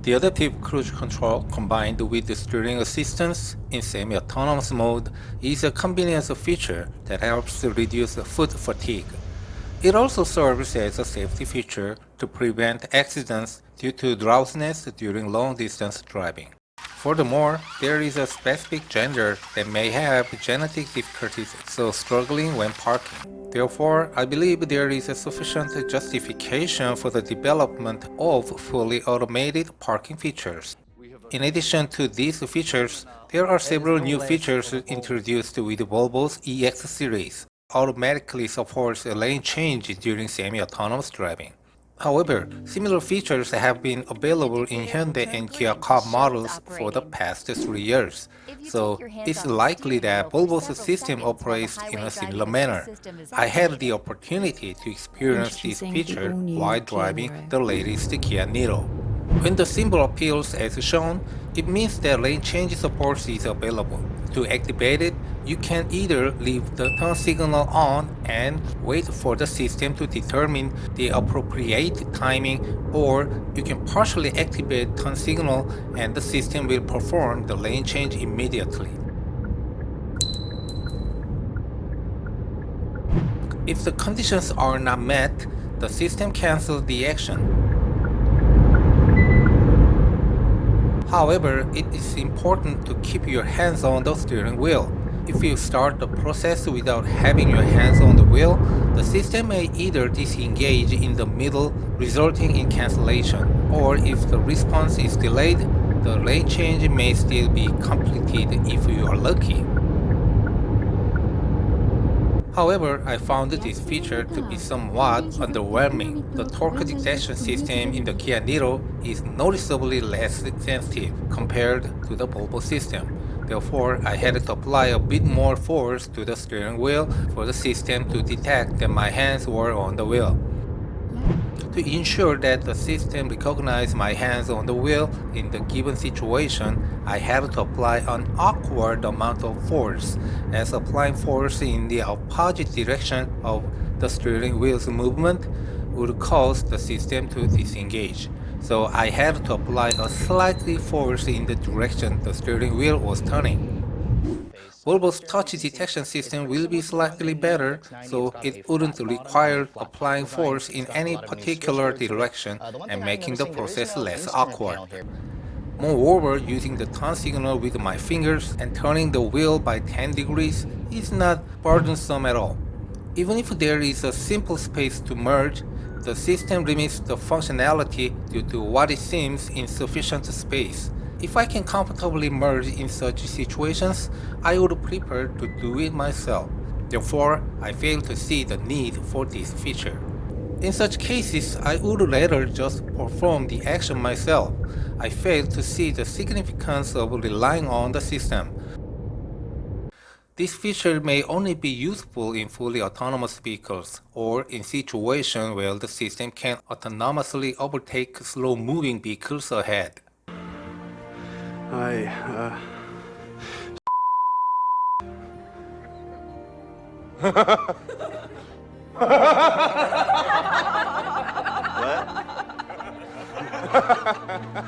The adaptive cruise control combined with the steering assistance in semi-autonomous mode is a convenience feature that helps reduce foot fatigue. It also serves as a safety feature to prevent accidents due to drowsiness during long-distance driving. Furthermore, there is a specific gender that may have genetic difficulties, so struggling when parking. Therefore, I believe there is a sufficient justification for the development of fully automated parking features. In addition to these features, there are several new features introduced with Volvo's EX series. Automatically supports a lane change during semi-autonomous driving. However, similar features have been available in Hyundai and Kia car models for the past 3 years, so it's likely that Volvo's system operates in a similar manner. I had the opportunity to experience this feature while driving the latest Kia Niro. When the symbol appears as shown, it means that lane change support is available. To activate it, you can either leave the turn signal on and wait for the system to determine the appropriate timing, or you can partially activate turn signal and the system will perform the lane change immediately. If the conditions are not met, the system cancels the action. However, it is important to keep your hands on the steering wheel. If you start the process without having your hands on the wheel, the system may either disengage in the middle, resulting in cancellation, or if the response is delayed, the lane change may still be completed if you are lucky. However, I found this feature to be somewhat underwhelming. The torque detection system in the Kia Niro is noticeably less sensitive compared to the Volvo system. Therefore, I had to apply a bit more force to the steering wheel for the system to detect that my hands were on the wheel. To ensure that the system recognized my hands on the wheel in the given situation, I had to apply an awkward amount of force, as applying force in the opposite direction of the steering wheel's movement would cause the system to disengage. So I had to apply a slightly force in the direction the steering wheel was turning. Volvo's touch detection system will be slightly better, so it wouldn't require applying force in any particular direction and making the process less awkward. Moreover, using the turn signal with my fingers and turning the wheel by 10 degrees is not burdensome at all. Even if there is a simple space to merge, the system limits the functionality due to what it seems insufficient space. If I can comfortably merge in such situations, I would prefer to do it myself. Therefore, I fail to see the need for this feature. In such cases, I would rather just perform the action myself. I fail to see the significance of relying on the system. This feature may only be useful in fully autonomous vehicles or in situations where the system can autonomously overtake slow-moving vehicles ahead. I,